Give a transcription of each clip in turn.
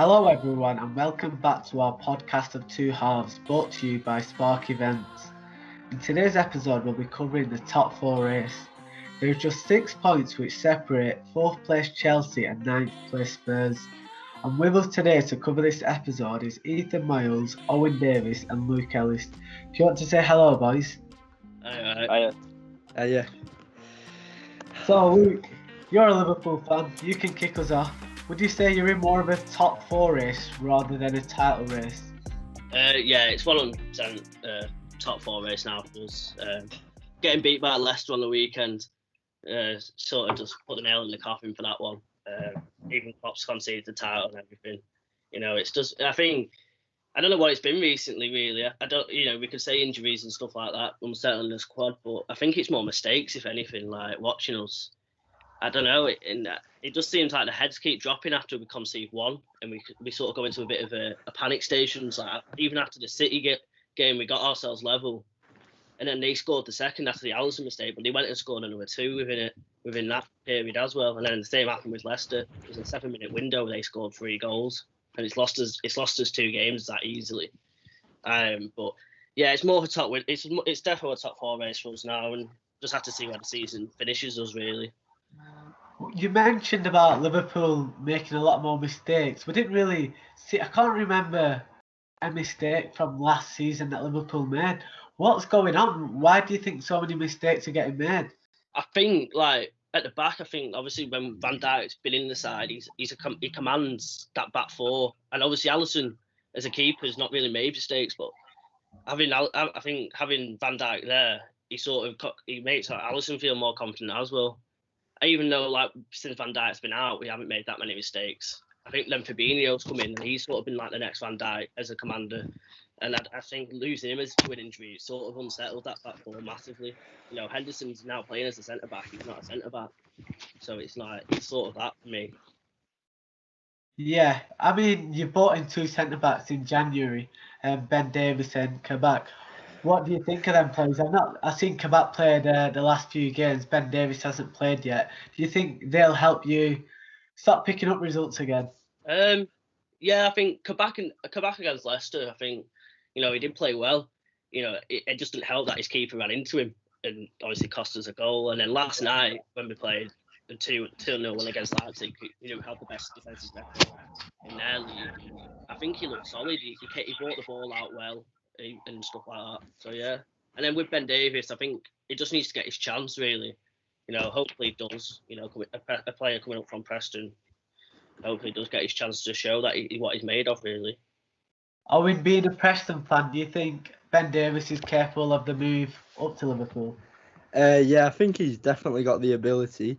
Hello everyone and welcome back to our Podcast of Two Halves, brought to you by Spark Events. In today's episode we'll be covering the top four race. There are just 6 points which separate 4th place Chelsea and 9th place Spurs. And with us today to cover this episode is Ethan Miles, Owen Davis and Luke Ellis. Do you want to say hello, boys? Yeah. So Luke, you're a Liverpool fan, you can kick us off. Would you say you're in more of a top four race rather than a title race? Yeah, it's 100% top four race now for us. Getting beat by Leicester on the weekend sort of just put the nail in the coffin for that one. Even Klopp's conceded the title and everything. You know, it's just, I don't know what it's been recently, really. I don't, we could say injuries and stuff like that, uncertain in the squad, but I think it's more mistakes, if anything, like watching us. I don't know, it just seems like the heads keep dropping after we concede one, and we sort of go into a bit of a panic station. Like even after the City game, we got ourselves level, and then they scored the second after the Alisson mistake, but they went and scored another two within that period as well. And then the same happened with Leicester. It was a 7-minute window where they scored 3 goals, and it's lost us 2 games that easily. But yeah, it's more of a top win. It's definitely a top four race for us now, and just have to see where the season finishes us really. You mentioned about Liverpool making a lot more mistakes. We didn't really see. I can't remember a mistake from last season that Liverpool made. What's going on? Why do you think so many mistakes are getting made? I think like at the back, I think obviously when Van Dijk's been in the side, he commands that back four, and obviously Alisson as a keeper has not really made mistakes, but I think having Van Dijk there, he makes Alisson feel more confident as well. Even though, like, since Van Dijk's been out, we haven't made that many mistakes. I think then Fabinho's come in, and he's sort of been like the next Van Dijk as a commander. And I think losing him to an injury sort of unsettled that back four massively. You know, Henderson's now playing as a centre-back. He's not a centre-back. So it's sort of that for me. Yeah, I mean, you bought in 2 centre-backs in January, Ben Davis and Kabak. What do you think of them players? I've seen Kabak play the last few games. Ben Davis hasn't played yet. Do you think they'll help you start picking up results again? Yeah, I think Kabak against Leicester, I think, he did play well. It just didn't help that his keeper ran into him and obviously cost us a goal. And then last night when we played the 2-0 win against Leipzig, we had the best defensive record in their league. I think he looked solid. He brought the ball out well and stuff like that. So yeah. And then with Ben Davis, I think he just needs to get his chance really. Hopefully he does. A player coming up from Preston, hopefully he does get his chance to show that what he's made of really. Owen, being a Preston fan, do you think Ben Davis is capable of the move up to Liverpool? Yeah, I think he's definitely got the ability,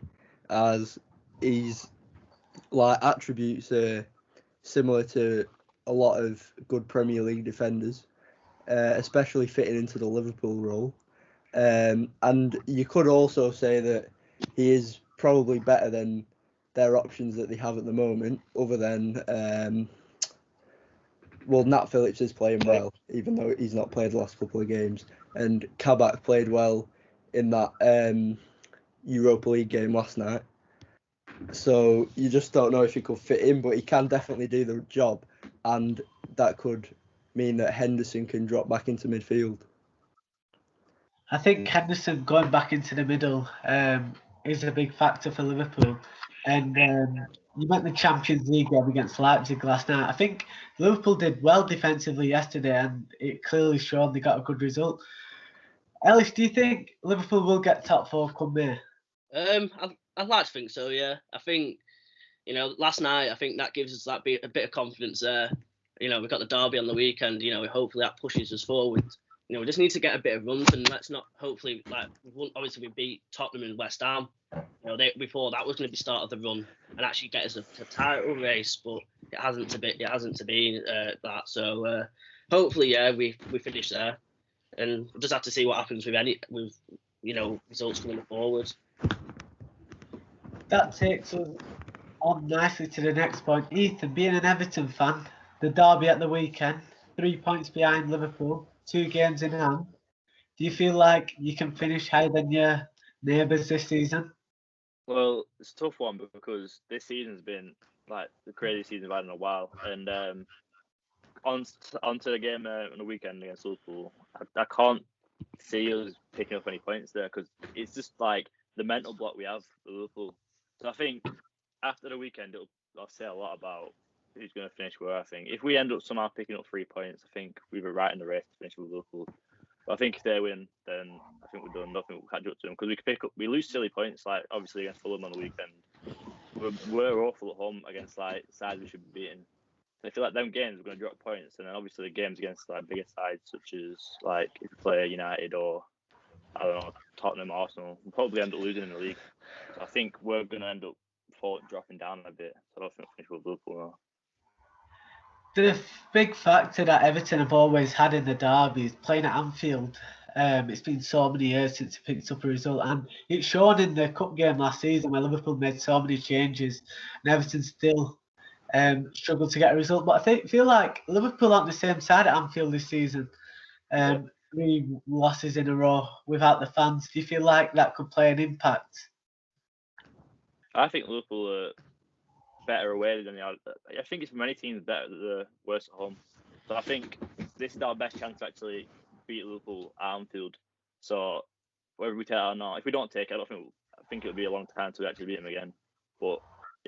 as his attributes are similar to a lot of good Premier League defenders, especially fitting into the Liverpool role. And you could also say that he is probably better than their options that they have at the moment, other than Nat Phillips is playing well, even though he's not played the last couple of games, and Kabak played well in that Europa League game last night. So you just don't know if he could fit in, but he can definitely do the job, and that could mean that Henderson can drop back into midfield. I think Henderson going back into the middle is a big factor for Liverpool. And you met the Champions League game against Leipzig last night. I think Liverpool did well defensively yesterday, and it clearly showed they got a good result. Ellis, do you think Liverpool will get top 4 come May? I'd like to think so, yeah. I think, last night, I think that gives us a bit of confidence there. We've got the derby on the weekend, hopefully that pushes us forward. We just need to get a bit of runs, and let's not, hopefully, obviously we beat Tottenham and West Ham. Before that was going to be start of the run and actually get us a title race, but it hasn't to be that. So hopefully, yeah, we finish there, and we'll just have to see what happens with results coming forward. That takes us on nicely to the next point. Ethan, being an Everton fan, the derby at the weekend, 3 points behind Liverpool, 2 games in hand. Do you feel like you can finish higher than your neighbours this season? Well, it's a tough one because this season's been like the craziest season we've had in a while. And onto the game on the weekend against Liverpool, I can't see us picking up any points there because it's just like the mental block we have for Liverpool. So I think after the weekend, I'll say a lot about who's going to finish where. I think if we end up somehow picking up 3 points, I think we were right in the race to finish with Liverpool. But I think if they win, then I think we're done. Nothing will catch up to them because we lose silly points, like obviously against Fulham on the weekend. We're awful at home against like sides we should be beating. I feel like them games we're going to drop points, and then obviously the games against like bigger sides such as like if we play United or I don't know Tottenham, Arsenal, we'll probably end up losing in the league. So I think we're going to end up dropping down a bit. So I don't think we'll finish with Liverpool now. The big factor that Everton have always had in the derby is playing at Anfield. It's been so many years since it picked up a result, and it's shown in the cup game last season where Liverpool made so many changes, and Everton still struggled to get a result. But I feel like Liverpool aren't the same side at Anfield this season. 3 losses in a row without the fans. Do you feel like that could play an impact? I think Liverpool are better away than they are. I think it's for many teams better that they're worse at home. So I think this is our best chance to actually beat Liverpool at Anfield. So whether we take it or not, if we don't take it, I think it'll be a long time to actually beat them again. But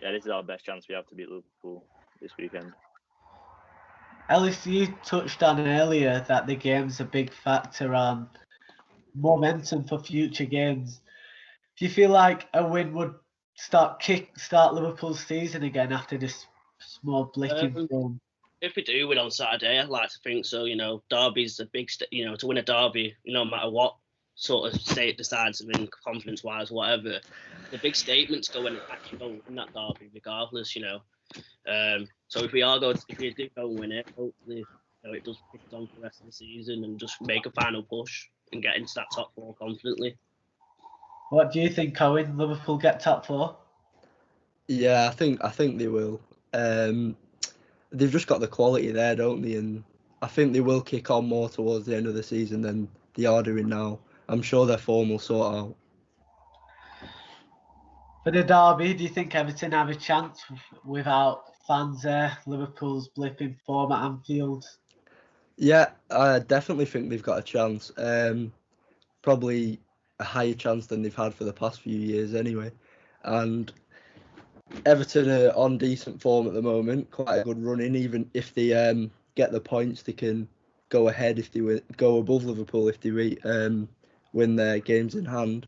yeah, this is our best chance we have to beat Liverpool this weekend. Ellis, you touched on earlier that the game's a big factor on momentum for future games. Do you feel like a win would start Liverpool's season again after this small blip in form? If we do win on Saturday, I'd like to think so. Derby's a big, to win a derby, no matter what sort of state decides to win, confidence-wise, whatever. The big statements go when it actually go in that derby, regardless. So if we do go and win it, hopefully, it does push us on for the rest of the season and just make a final push and get into that top 4 confidently. What do you think, Owen? Liverpool get top 4? Yeah, I think they will. They've just got the quality there, don't they? And I think they will kick on more towards the end of the season than they are doing now. I'm sure their form will sort out. For the derby, do you think Everton have a chance without fans there? Liverpool's blipping form at Anfield. Yeah, I definitely think they've got a chance. Probably a higher chance than they've had for the past few years anyway. And Everton are on decent form at the moment, quite a good run in. Even if they get the points, they can go ahead if they go above Liverpool if they win their games in hand.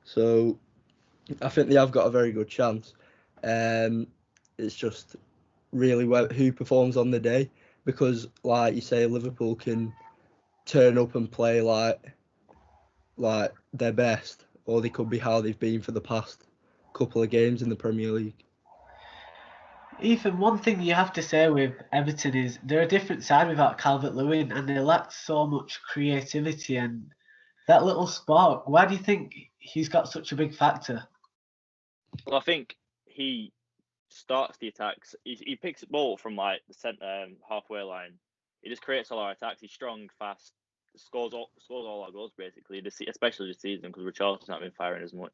So I think they have got a very good chance. It's just really who performs on the day, because like you say, Liverpool can turn up and play like their best, or they could be how they've been for the past couple of games in the Premier League. Ethan, one thing you have to say with Everton is they're a different side without Calvert-Lewin, and they lack so much creativity and that little spark. Why do you think he's got such a big factor? Well, I think he starts the attacks. He picks the ball from like the centre halfway line. He just creates all our attacks. He's strong, fast, scores all our goals basically. Especially this season because Richardson's not been firing as much.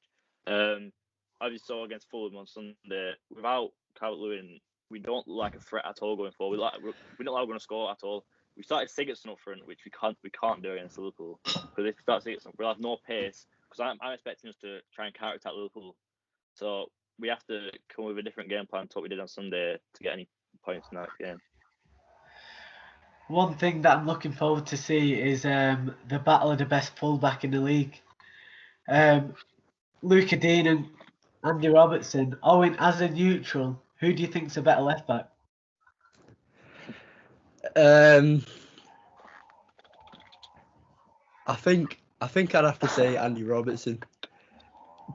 As you saw against Fulham on Sunday, without Calvert-Lewin, we don't look like a threat at all going forward. We don't like we're going to score at all. We started Sigurdsson up front, which we can't do against Liverpool. Because if we start Sigurdsson, we'll have no pace. Because I'm expecting us to try and counter-attack Liverpool. So we have to come with a different game plan to what we did on Sunday to get any points in that game. One thing that I'm looking forward to see is the battle of the best fullback in the league. Luca Dean and Andy Robertson. Owen, as a neutral, who do you think's a better left back? I think I'd have to say Andy Robertson,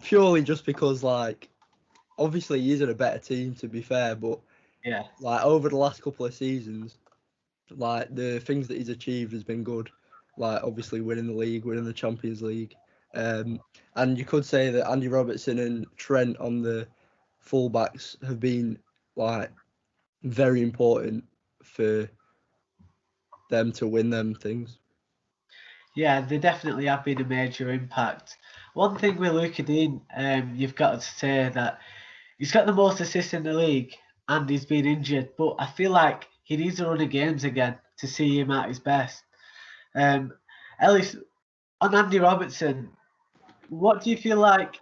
purely just because obviously he's in a better team to be fair, but yeah, over the last couple of seasons, the things that he's achieved has been good. Obviously winning the league, winning the Champions League. And you could say that Andy Robertson and Trent on the fullbacks have been very important for them to win them things. Yeah, they definitely have been a major impact. One thing with Luca Dean, you've got to say that he's got the most assists in the league, and he's been injured. But I feel like he needs to run of games again to see him at his best. Ellis, on Andy Robertson, what do you feel like?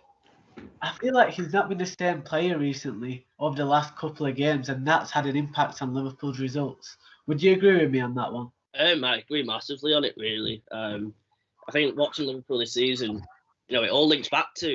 I feel like he's not been the same player recently over the last couple of games, and that's had an impact on Liverpool's results. Would you agree with me on that one? I agree massively on it, really. I think watching Liverpool this season, it all links back to,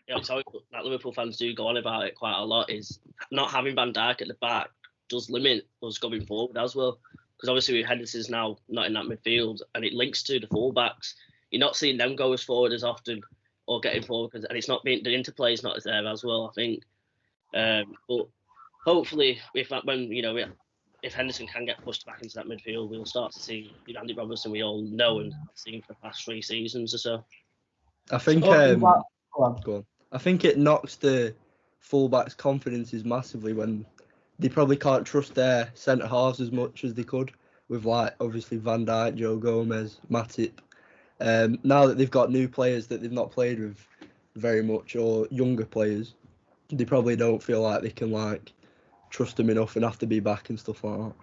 it's always, that Liverpool fans do go on about it quite a lot, is not having Van Dijk at the back does limit us going forward as well. Because obviously Henderson's now not in that midfield, and it links to the fullbacks. You're not seeing them go as forward as often or getting forward, and it's not being, the interplay is not as there as well, I think. But hopefully, if Henderson can get pushed back into that midfield, we'll start to see Andy Robertson we all know and have seen for the past 3 seasons or so. I think Go on. go on. I think it knocks the fullbacks' confidences massively when they probably can't trust their centre halves as much as they could with, like, obviously Van Dijk, Joe Gomez, Matip. Now that they've got new players that they've not played with very much, or younger players, they probably don't feel like they can, like, trust them enough and have to be back and stuff like that.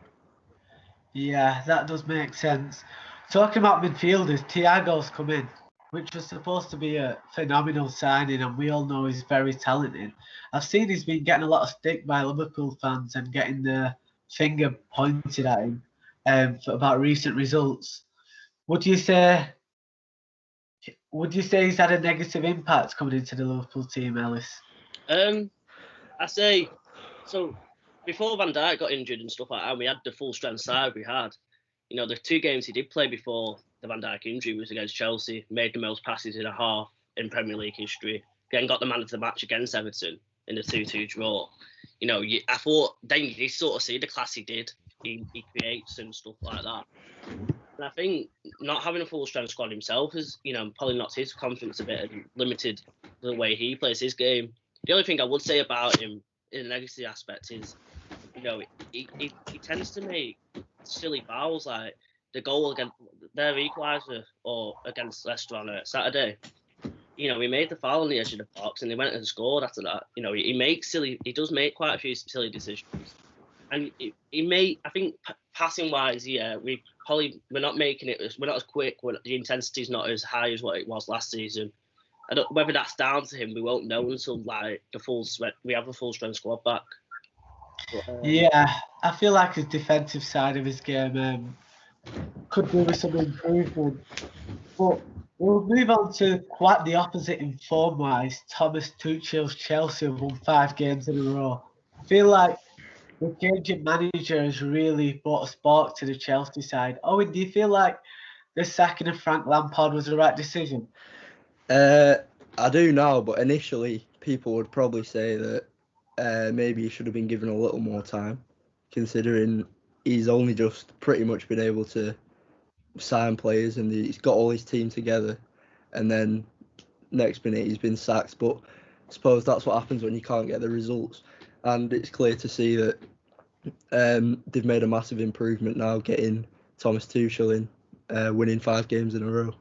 Yeah, that does make sense. Talking about midfielders, Thiago's come in, which was supposed to be a phenomenal signing, and we all know he's very talented. I've seen he's been getting a lot of stick by Liverpool fans and getting the finger pointed at him about recent results. Would you say he's had a negative impact coming into the Liverpool team, Ellis? I say, so before Van Dijk got injured and stuff like that, we had the full strength side we had. The 2 games he did play before the Van Dijk injury was against Chelsea, made the most passes in a half in Premier League history, then got the man of the match against Everton in the 2-2 draw. I thought then you sort of see the class he did. He creates and stuff like that. And I think not having a full strength squad himself has, probably knocked his confidence a bit and limited the way he plays his game. The only thing I would say about him in a negative aspect is, he tends to make silly fouls, like the goal against their equaliser or against Leicester on Saturday. He made the foul on the edge of the box and they went and scored after that. He does make quite a few silly decisions. And I think passing wise, we're not making it, we're not as quick, the intensity's not as high as what it was last season. Whether that's down to him, we won't know until we have a full strength squad back. But, yeah, I feel like his defensive side of his game could do with some improvement. But we'll move on to quite the opposite in form-wise. Thomas Tuchel's Chelsea have won 5 games in a row. I feel like the change in manager has really brought a spark to the Chelsea side. Owen, do you feel like the sacking of Frank Lampard was the right decision? I do now, but initially people would probably say that maybe he should have been given a little more time, considering he's only just pretty much been able to sign players and he's got all his team together, and then next minute he's been sacked. But I suppose that's what happens when you can't get the results, and it's clear to see that they've made a massive improvement now, getting Thomas Tuchel in, winning 5 games in a row.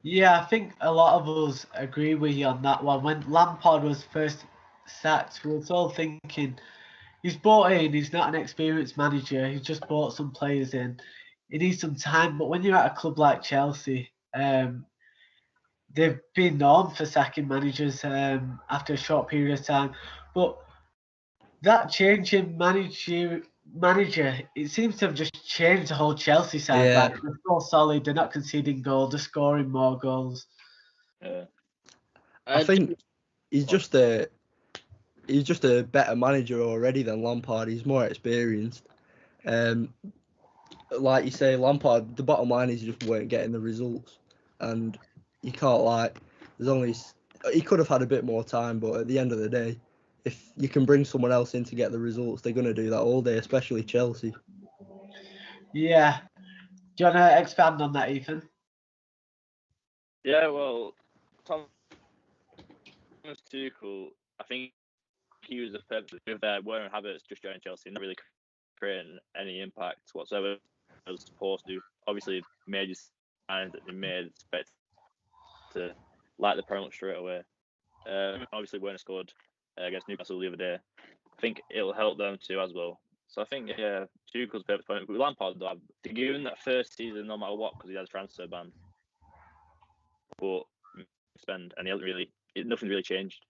Yeah, I think a lot of us agree with you on that one. When Lampard was first sacked, we were all thinking, he's brought in, he's not an experienced manager, he's just brought some players in. He needs some time, but when you're at a club like Chelsea, they've been known for sacking managers after a short period of time. But that change in manager, it seems to have just changed the whole Chelsea side. Yeah. Like, they're so solid, they're not conceding goals, they're scoring more goals. I think he's just a better manager already than Lampard. He's more experienced. Like you say, Lampard, the bottom line is he just weren't getting the results, and you can't he could have had a bit more time, but at the end of the day, if you can bring someone else in to get the results, they're going to do that all day, especially Chelsea. Yeah. Do you want to expand on that, Ethan? Yeah, well, Thomas Tuchel, I think he was effective with Werner Havertz just joining Chelsea, not really creating any impact whatsoever. As was supposed to. Obviously, major signs that they made expect to light the Premier League straight away. Obviously, Werner scored against Newcastle the other day. I think it'll help them too as well. So I think Tuchel's perfect point. With Lampard, though, they give him that first season no matter what because he has a transfer ban. But and he hasn't really, nothing really changed.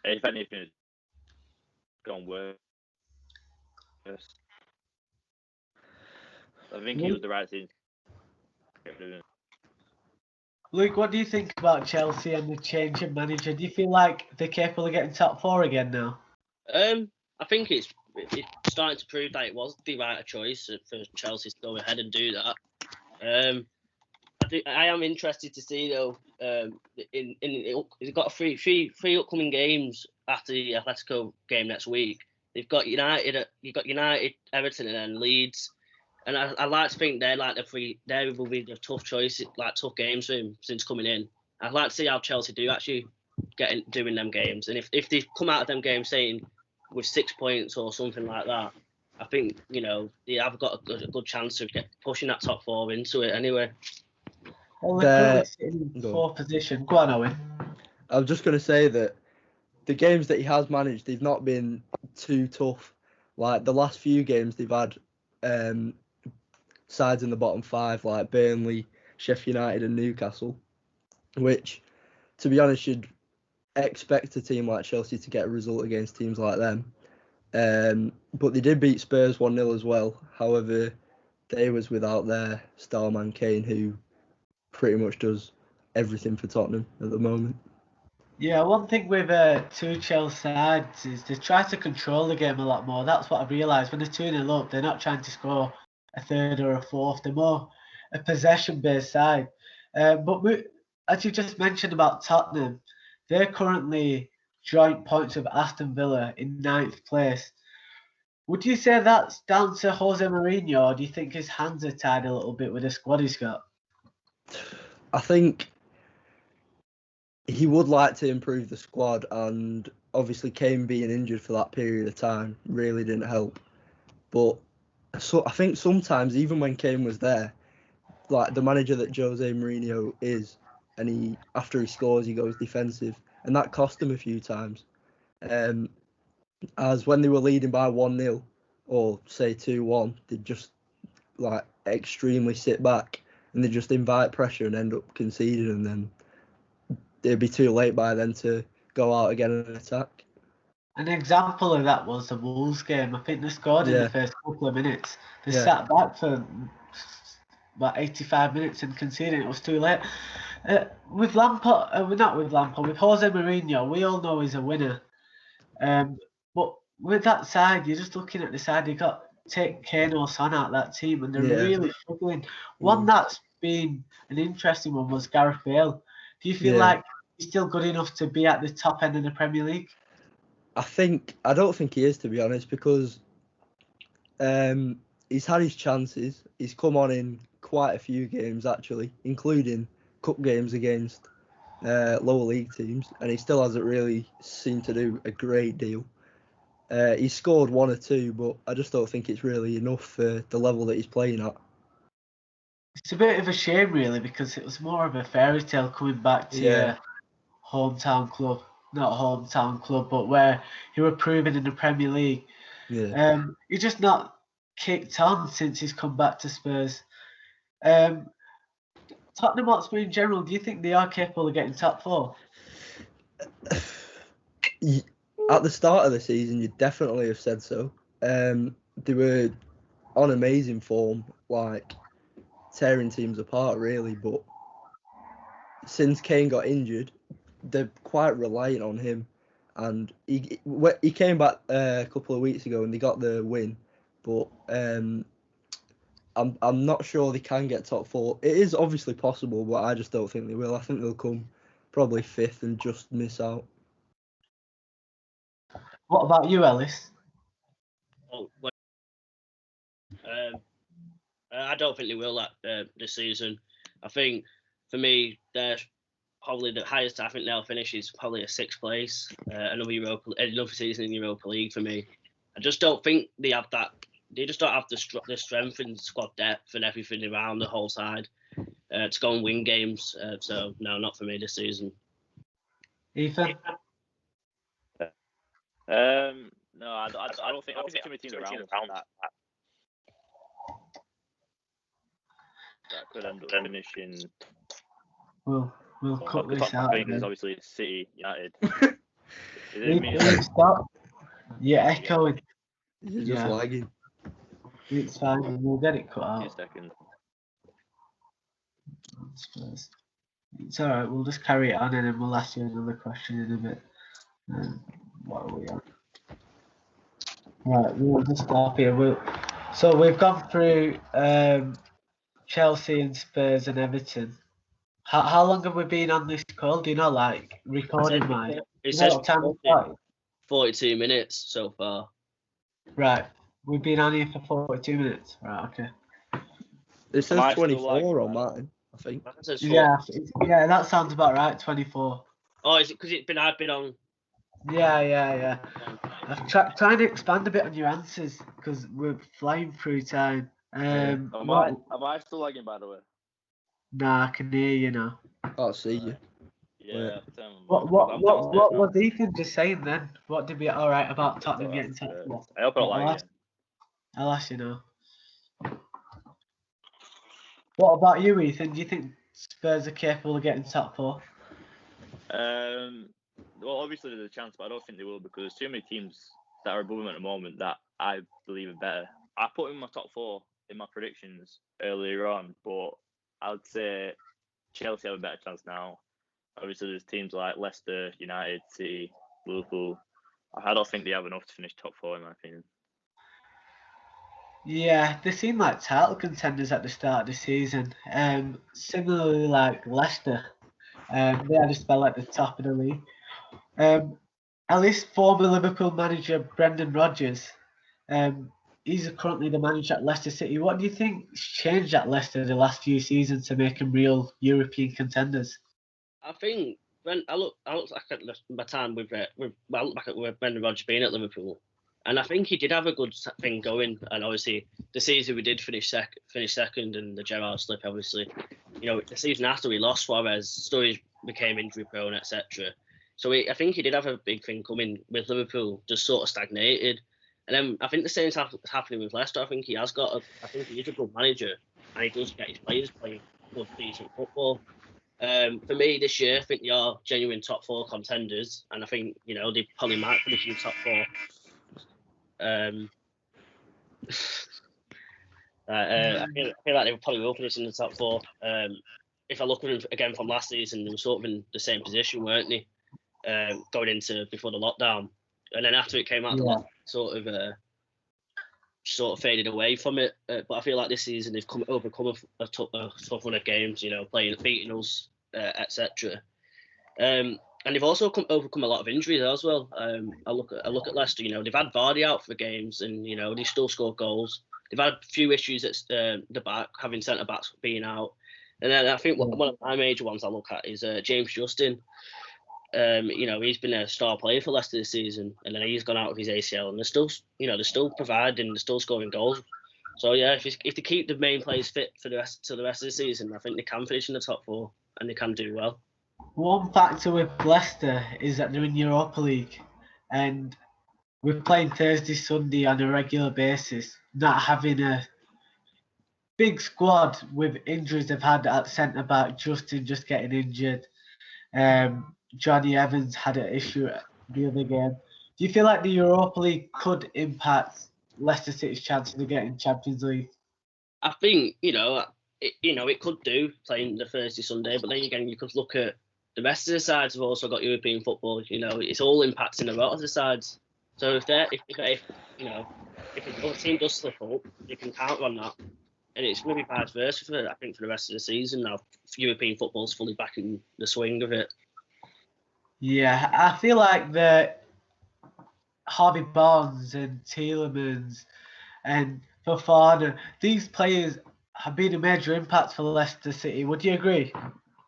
If anything, it's gone worse. I think he was the right thing. Luke, what do you think about Chelsea and the change of manager? Do you feel like they're capable of getting top four again now? I think it's starting to prove that it was the right choice for Chelsea to go ahead and do that. I am interested to see though. They've got three upcoming games after the Atletico game next week. They've got United, Everton, and then Leeds. And I like to think they're like they will be the tough choices, like tough games for him since coming in. I'd like to see how Chelsea do actually doing them games. And if they come out of them games saying with 6 points or something like that, I think they have got a good chance of pushing that top four into it anyway. Well, they're currently sitting in fourth position. Go on, Owen. I was just going to say that the games that he has managed, they've not been too tough. Like the last few games, they've had sides in the bottom five, like Burnley, Sheffield United, and Newcastle, which, to be honest, you'd expect a team like Chelsea to get a result against teams like them. But they did beat Spurs 1-0 as well. However, they was without their star man Kane, who pretty much does everything for Tottenham at the moment. Yeah, one thing with Tuchel's sides is they try to control the game a lot more. That's what I've realised. When they're 2-0 up, they're not trying to score a third or a fourth. They're more a possession-based side. But as you just mentioned about Tottenham, they're currently joint points with Aston Villa in 9th place. Would you say that's down to Jose Mourinho, or do you think his hands are tied a little bit with the squad he's got? I think he would like to improve the squad, and obviously Kane being injured for that period of time really didn't help. But I think sometimes, even when Kane was there, like the manager that Jose Mourinho is, and after he scores, he goes defensive, and that cost him a few times. As when they were leading by 1-0 or say 2-1, they'd just like extremely sit back and they just invite pressure and end up conceding, and then it'd be too late by then to go out again and attack. An example of that was the Wolves game. I think they scored in the first couple of minutes. They sat back for about 85 minutes and conceded. It was too late. With Lampard, with Jose Mourinho, we all know he's a winner. But with that side, you're just looking at the side. You got take Kane or Son out of that team, and they're really struggling. One that's been an interesting one was Gareth Bale. Do you feel like he's still good enough to be at the top end of the Premier League? I don't think he is, to be honest, because he's had his chances. He's come on in quite a few games, actually, including cup games against lower league teams, and he still hasn't really seemed to do a great deal. He's scored 1 or 2, but I just don't think it's really enough for the level that he's playing at. It's a bit of a shame, really, because it was more of a fairy tale coming back to your hometown club. Not hometown club, but where he were proven in the Premier League. Yeah. He's just not kicked on since he's come back to Spurs. Tottenham Hotspur in general, do you think they are capable of getting top 4? At the start of the season, you'd definitely have said so. They were on amazing form, like tearing teams apart, really. But since Kane got injured, they're quite reliant on him. And he came back a couple of weeks ago and they got the win. But I'm not sure they can get top 4. It is obviously possible, but I just don't think they will. I think they'll come probably 5th and just miss out. What about you, Ellis? I don't think they will this season. I think for me, they're probably the highest I think they'll finish is probably a 6th place. Another season in the Europa League for me. I just don't think they have that. They just don't have the strength and squad depth and everything around the whole side to go and win games. So no, not for me this season. Ethan? No, I don't think. I think there's too many teams around that could end up finishing. We'll cut this top out. thing is Then. obviously City, United. Please stop. Yeah, echoing. You're just lagging. It's fine. We'll get it cut 2 out. seconds. It's all right. We'll just carry it on, and then we'll ask you another question in a bit. What are we on? Right, we'll just stop here. So we've gone through Chelsea and Spurs and Everton. How long have we been on this call? Do you know, like recording wise? It says what time we started? 42 minutes so far. Right, we've been on here for 42 minutes. Right, okay. It says 24 on mine, I think. Yeah, that sounds about right. 24. Oh, is it because I've been on? Yeah. I'm trying to expand a bit on your answers because we're flying through time. Am I still lagging, by the way? Nah, I can hear you now. I'll see you. Yeah. What was Ethan just saying then? What did we alright about Tottenham getting top four? I hope I'm lagging. I'll ask you now. What about you, Ethan? Do you think Spurs are capable of getting top four? Well, obviously there's a chance, but I don't think they will because there's too many teams that are above them at the moment that I believe are better. I put in my top four in my predictions earlier on, but I'd say Chelsea have a better chance now. Obviously, there's teams like Leicester, United, City, Liverpool. I don't think they have enough to finish top four, in my opinion. Yeah, they seem like title contenders at the start of the season. Similarly, like Leicester, they had a spell at the top of the league. At least former Liverpool manager Brendan Rodgers, he's currently the manager at Leicester City. What do you think's changed at Leicester the last few seasons to make them real European contenders? I think when I look back at my time with Brendan Rodgers being at Liverpool, and I think he did have a good thing going. And obviously, the season we did finish second, and the Gerrard slip, obviously, the season after we lost Suarez, Sturridge became injury prone, etc. So I think he did have a big thing coming with Liverpool, just sort of stagnated. And then I think the same is happening with Leicester. I think he is a good manager, and he does get his players playing good, decent football. For me this year, I think they are genuine top four contenders, and I think they probably might finish in top four. I feel like they probably will finish in the top four. If I look at them again from last season, they were sort of in the same position, weren't they? Going into before the lockdown, and then after it came out, the lockdown sort of faded away from it. But I feel like this season they've overcome a tough run of games, beating us, etc. And they've also overcome a lot of injuries as well. I look at Leicester. They've had Vardy out for games, and they still score goals. They've had a few issues at the back, having centre backs being out. And then I think one of my major ones I look at is James Justin. He's been a star player for Leicester this season, and then he's gone out with his ACL, and they're still providing, they're still scoring goals. So yeah, if they keep the main players fit for the rest of the season, I think they can finish in the top four and they can do well. One factor with Leicester is that they're in Europa League, and we're playing Thursday, Sunday on a regular basis. Not having a big squad with injuries they've had at centre back, Justin just getting injured. Johnny Evans had an issue the other game. Do you feel like the Europa League could impact Leicester City's chances of getting Champions League? I think it could do playing the Thursday Sunday, but then again you could look at the rest of the sides have also got European football. It's all impacting a lot of the sides. So if the other team does slip up, you can count on that, and it's going to be vice versa for the rest of the season now. European football's fully back in the swing of it. Yeah, I feel like the Harvey Barnes and Tielemans and Fofana, these players have been a major impact for Leicester City. Would you agree?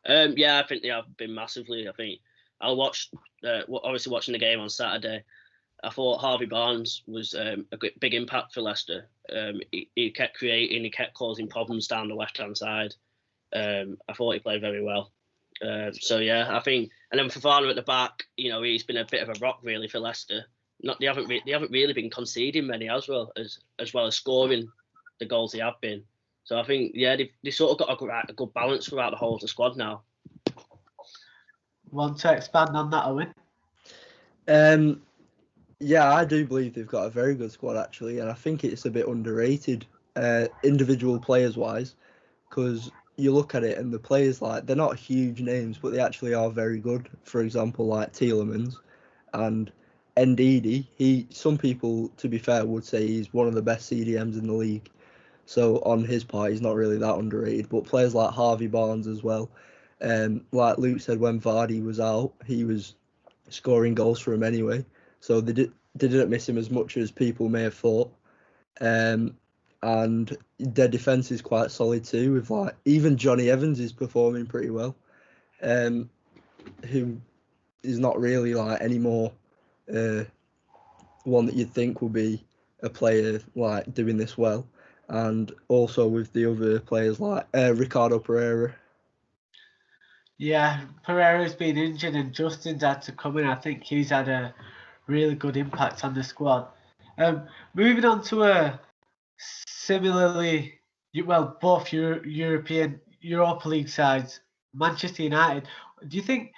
Yeah, I think they have been massively. I think I watched, obviously watching the game on Saturday. I thought Harvey Barnes was a big impact for Leicester. He kept creating, he kept causing problems down the left-hand side. I thought he played very well. So yeah, I think, and then Fofana at the back, he's been a bit of a rock really for Leicester. they haven't really been conceding many as well as scoring the goals they have been. So I think they sort of got a good balance throughout the whole of the squad now. Want to expand on that, Owen? Yeah, I do believe they've got a very good squad actually, and I think it's a bit underrated, individual players wise, because you look at it and the players they're not huge names, but they actually are very good. For example, like Tielemans and Ndidi. Some people, to be fair, would say he's one of the best CDMs in the league. So on his part, he's not really that underrated. But players like Harvey Barnes as well, like Luke said, when Vardy was out, he was scoring goals for him anyway. So they didn't miss him as much as people may have thought. And their defence is quite solid too. With even Johnny Evans is performing pretty well. Who is not really any more one that you'd think will be a player doing this well. And also with the other players like Ricardo Pereira. Yeah, Pereira's been injured and Justin's had to come in. I think he's had a really good impact on the squad. Moving on to a similarly, both Europa League sides, Manchester United. Do you think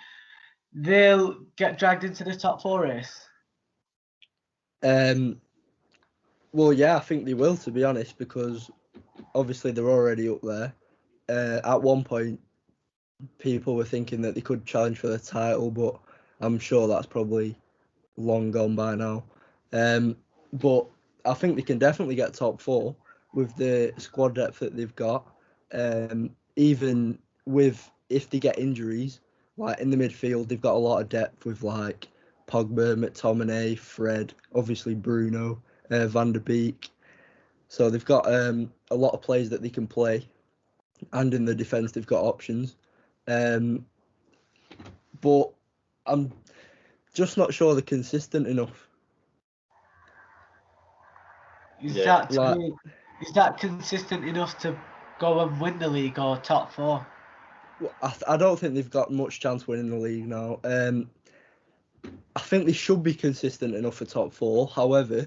they'll get dragged into the top 4 race? Well, yeah, I think they will, to be honest, because obviously they're already up there. At one point, people were thinking that they could challenge for the title, but I'm sure that's probably long gone by now. But I think they can definitely get top 4 with the squad depth that they've got. Even with if they get injuries, in the midfield, they've got a lot of depth with Pogba, McTominay, Fred, obviously Bruno, Van der Beek. So they've got a lot of players that they can play, and in the defence they've got options. But I'm just not sure they're consistent enough. Is that consistent enough to go and win the league or top 4? Well, I don't think they've got much chance winning the league now. I think they should be consistent enough for top 4. However,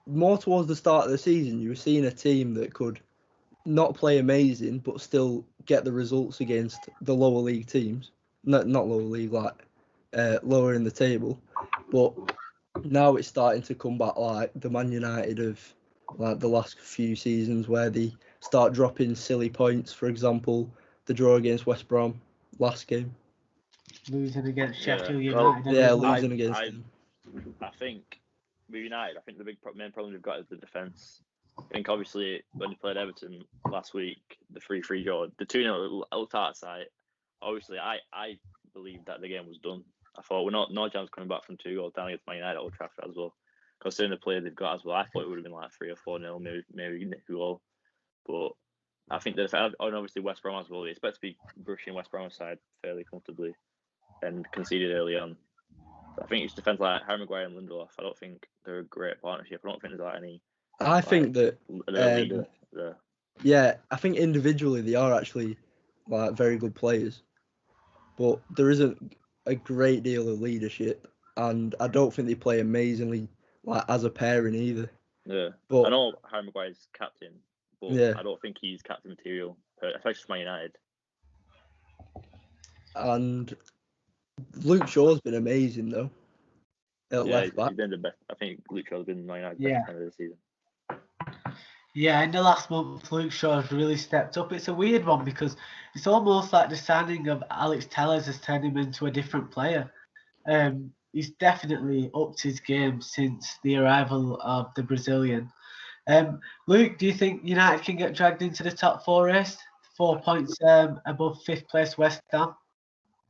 more towards the start of the season, you were seeing a team that could not play amazing, but still get the results against the lower league teams. Not lower league, lower in the table. But now it's starting to come back like the Man United of the last few seasons, where they start dropping silly points. For example, the draw against West Brom last game. Losing against Sheffield United. Losing against them. I think with United, the main problem they've got is the defence. I think obviously when they played Everton last week, the 3-3 draw, the 2-0 looked out of sight. Obviously, I believed that the game was done. I thought no chance coming back from 2 goals down against Man United at Old Trafford as well. Considering the player they've got as well, I thought it would have been 3 or 4-0, maybe Nick goal. But I think that and obviously West Brom as well. They expect to be brushing West Brom's side fairly comfortably and conceded early on. I think it's defence like Harry Maguire and Lindelof. I don't think they're a great partnership. I don't think there's any. I think that leader there. Yeah, I think individually they are actually very good players, but there isn't a great deal of leadership, and I don't think they play amazingly as a pairing either. Yeah, but I know Harry Maguire's captain, but yeah, I don't think he's captain material, especially for Man United. And Luke Shaw's been amazing though. Left back. He's been the best. I think Luke Shaw's been Man United's best player of the season. Yeah, in the last month, Luke Shaw's really stepped up. It's a weird one because it's almost like the signing of Alex Telles has turned him into a different player. He's definitely upped his game since the arrival of the Brazilian. Luke, do you think United can get dragged into the top 4 race? 4 points above 5th place West Ham?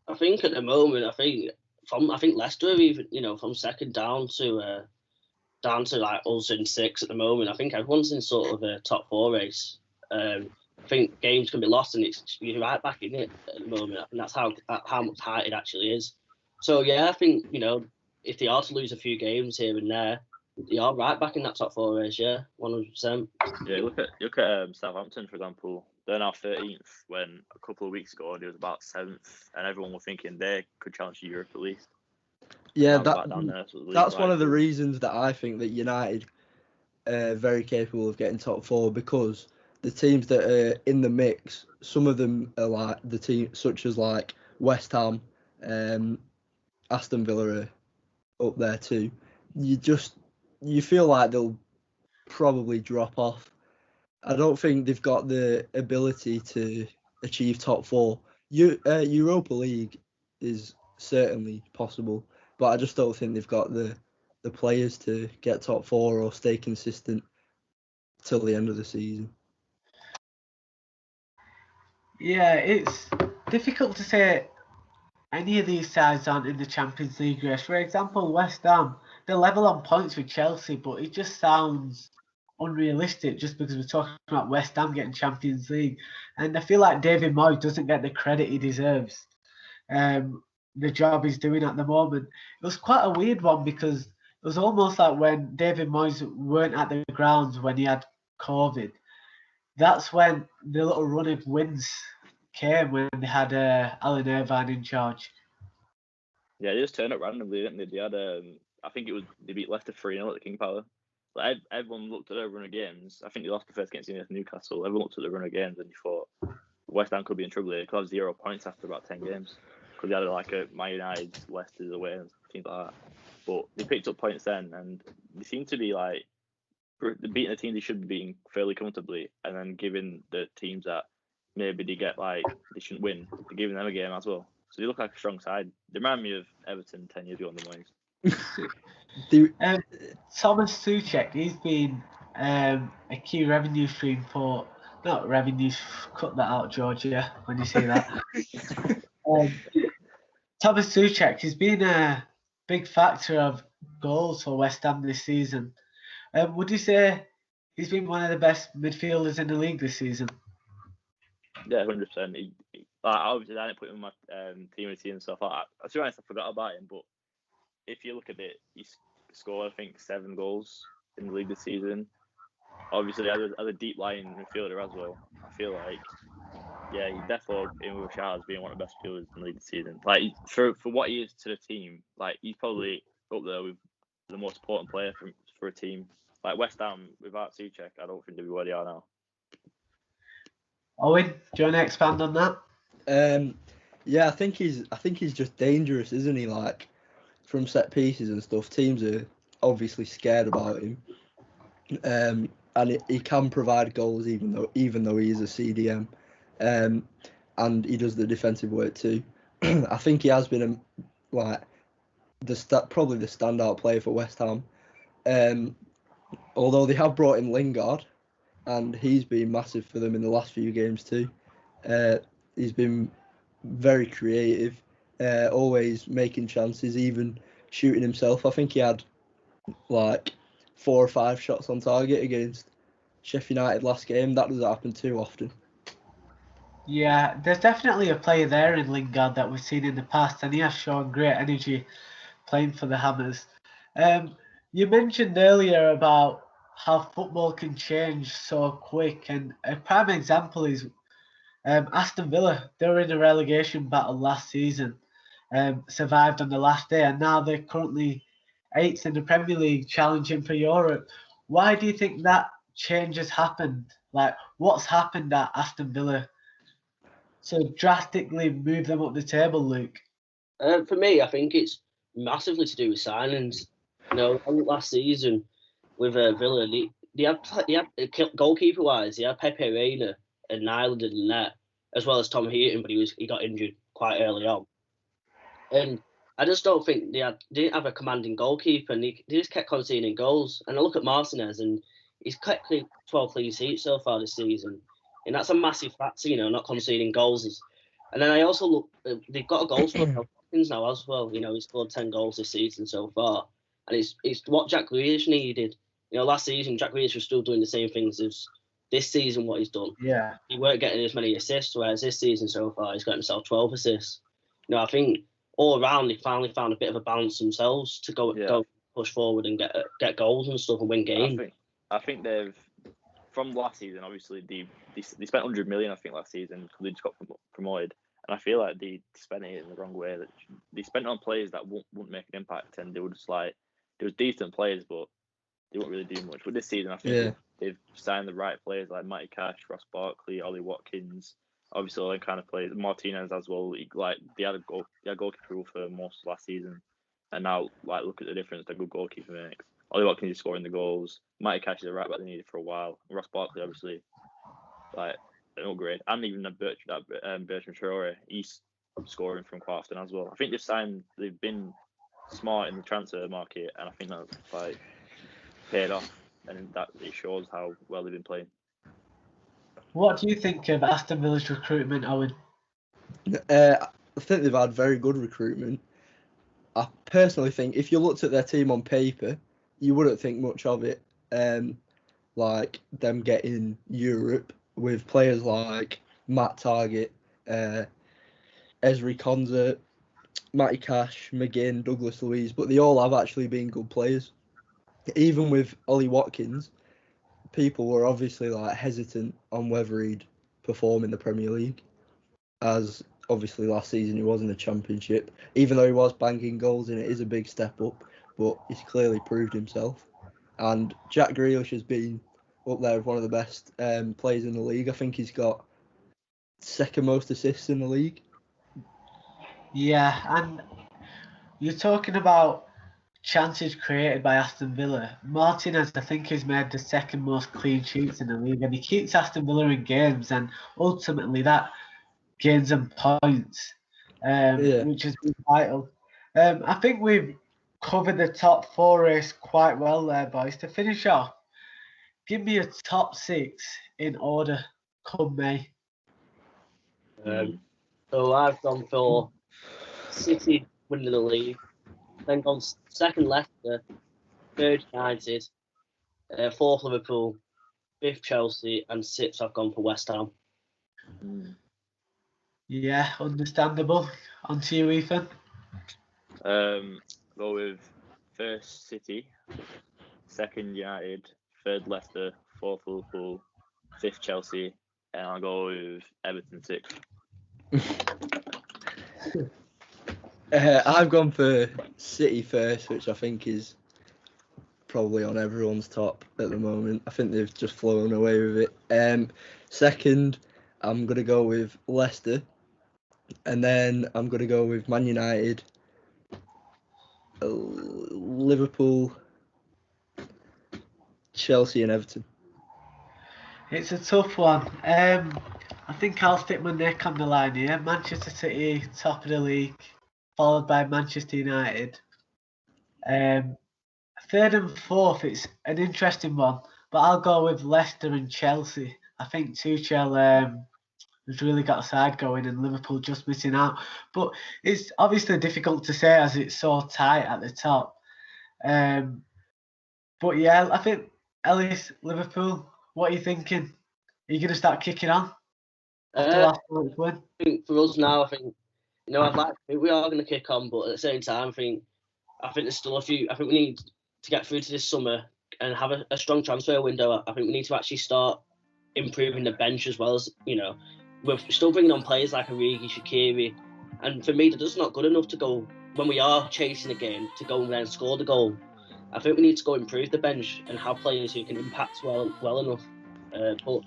I think at the moment, I think Leicester are even, from second down to us in 6 at the moment. I think everyone's in sort of a top 4 race. I think games can be lost and you're right back in it at the moment. I think that's how much tight it actually is. So yeah, I think if they are to lose a few games here and there, they are right back in that top 4 race. Yeah, 100%. Yeah, look at Southampton for example. They're now 13th when a couple of weeks ago they was about 7th, and everyone was thinking they could challenge Europe at least. Yeah, back down there. So that's one of the reasons that I think that United are very capable of getting top four, because the teams that are in the mix, some of them are like the team such as like West Ham, Aston Villa are up there too. You feel like they'll probably drop off. I don't think they've got the ability to achieve top four. Europa League is certainly possible, but I just don't think they've got the players to get top four or stay consistent till the end of the season. Yeah, it's difficult to say any of these sides aren't in the Champions League race. For example, West Ham, they're level on points with Chelsea, but it just sounds unrealistic just because we're talking about West Ham getting Champions League. And I feel like David Moyes doesn't get the credit he deserves. The job he's doing at the moment. It was quite a weird one because it was almost like when David Moyes weren't at the grounds when he had COVID. That's when the little run of wins came when they had Alan Irvine in charge. Yeah, they just turned up randomly, didn't they? They had, I think they beat Leicester 3-0 at the King Power. Like everyone looked at their run of games. I think they lost the first game against Newcastle. Everyone looked at the run of games and you thought West Ham could be in trouble. They could have 0 points after about 10 games because they had like a Man United, Leicester's away and things like that. But they picked up points then, and they seem to be like beating the teams they should be beating fairly comfortably, and then giving the teams that maybe they get like they shouldn't win, they're giving them a game as well. So they look like a strong side. They remind me of Everton 10 years ago on the Moyes. Thomas Souček, he's been a key revenue stream for, not revenue, cut that out, Georgia, when you say that. Thomas Souček, he's been a big factor of goals for West Ham this season. Would you say he's been one of the best midfielders in the league this season? Yeah, 100%. Obviously, I didn't put him in my team of the season and stuff like that. To be honest, I forgot about him, but if you look at it, he scored, I think, 7 goals in the league this season. Obviously, as a deep lying midfielder as well, I feel like, yeah, he's definitely in with a shout as being one of the best fielders in the league this season. Like, for what he is to the team, like, he's probably up there with the most important player for a team. Like West Ham, without Souček, I don't think they'd be where they are now. Owen, do you want to expand on that? Yeah, I think he's just dangerous, isn't he? Like, from set pieces and stuff, teams are obviously scared about him. And he can provide goals even though he is a CDM. And he does the defensive work too. I think he has been probably the standout player for West Ham. Although they have brought in Lingard, and he's been massive for them in the last few games too. He's been very creative, always making chances, even shooting himself. I think he had like 4 or 5 shots on target against Sheffield United last game. That doesn't happen too often. Yeah, there's definitely a player there in Lingard that we've seen in the past, and he has shown great energy playing for the Hammers. You mentioned earlier about how football can change so quick, and a prime example is Aston Villa. They were in a relegation battle last season, survived on the last day, and now they're currently 8th in the Premier League, challenging for Europe. Why do you think that change has happened? Like, what's happened at Aston Villa to drastically move them up the table, Luke? For me, I think it's massively to do with signings. You know, last season with Villa, they had goalkeeper wise, they had Pepe Reina and Nyland in the net, as well as Tom Heaton, but he got injured quite early on. And I just don't think they didn't have a commanding goalkeeper, and they just kept conceding goals. And I look at Martinez, and he's kept 12 clean sheets so far this season, and that's a massive factor, you know, not conceding goals. And then I also look, they've got a goal scorer now as well. You know, he's scored 10 goals this season so far, and it's what Jack Grealish needed. You know, last season Jack Grealish was still doing the same things as this season. What he's done, yeah, he weren't getting as many assists, whereas this season so far he's got himself 12 assists. You know, I think all around they finally found a bit of a balance themselves to go push forward and get goals and stuff and win games. I think they've, from last season, obviously they spent 100 million I think last season because they just got promoted. And I feel like they spent it in the wrong way. That they spent it on players that wouldn't make an impact, and they were just like, there was decent players, but they won't really do much. But this season, I think they've signed the right players like Matty Cash, Ross Barkley, Ollie Watkins, obviously all them kind of players. Martinez as well. Like they had goalkeeper for most of last season, and now like look at the difference that good goalkeeper makes. Ollie Watkins is scoring the goals. Matty Cash is the right back they needed for a while. Ross Barkley obviously like an upgrade, and even Bertrand Traore, he's scoring from quite often as well. I think they've been smart in the transfer market, and I think that's like paid off, and that it shows how well they've been playing. What do you think of Aston Villa's recruitment, Owen? I think they've had very good recruitment. I personally think if you looked at their team on paper, you wouldn't think much of it. Like them getting Europe with players like Matt Targett, Ezri Konza, Matty Cash, McGinn, Douglas Luiz, but they all have actually been good players. Even with Ollie Watkins, people were obviously like hesitant on whether he'd perform in the Premier League, as obviously last season he was in the Championship. Even though he was banging goals and it is a big step up, but he's clearly proved himself. And Jack Grealish has been up there with one of the best players in the league. I think he's got second most assists in the league. Yeah, and you're talking about chances created by Aston Villa. Martinez, I think, has made the second most clean sheets in the league, and he keeps Aston Villa in games, and ultimately that gains them points, which has been vital. I think we've covered the top 4 race quite well there, boys. To finish off, give me a top 6 in order come May. So I've gone for City winning the league, then gone second Leicester, third United, fourth Liverpool, fifth Chelsea, and sixth I've gone for West Ham. Yeah, understandable. On to you, Ethan. Go with first City, second United, third Leicester, fourth Liverpool, fifth Chelsea, and I'll go with Everton sixth. I've gone for City first, which I think is probably on everyone's top at the moment. I think they've just flown away with it. Second, I'm going to go with Leicester. And then I'm going to go with Man United, Liverpool, Chelsea and Everton. It's a tough one. I think I'll stick my neck on the line here. Manchester City, top of the league, followed by Manchester United. Third and fourth, it's an interesting one, but I'll go with Leicester and Chelsea. I think Tuchel has really got a side going, and Liverpool just missing out. But it's obviously difficult to say as it's so tight at the top. But yeah, I think Ellis, Liverpool, what are you thinking? Are you going to start kicking on after last night's win? I think for us now, I think we are going to kick on, but at the same time, I think there's still a few. I think we need to get through to this summer and have a strong transfer window. I think we need to actually start improving the bench as well as, we're still bringing on players like Origi, Shaqiri, and for me, they're just not good enough to go, when we are chasing a game, to go and then score the goal. I think we need to go improve the bench and have players who can impact well enough. But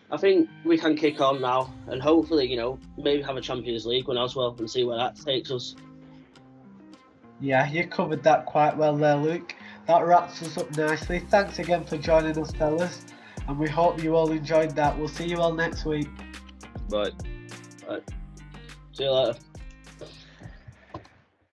I think we can kick on now and hopefully, maybe have a Champions League one as well and see where that takes us. Yeah, you covered that quite well there, Luke. That wraps us up nicely. Thanks again for joining us, fellas, and we hope you all enjoyed that. We'll see you all next week. Bye. See you later.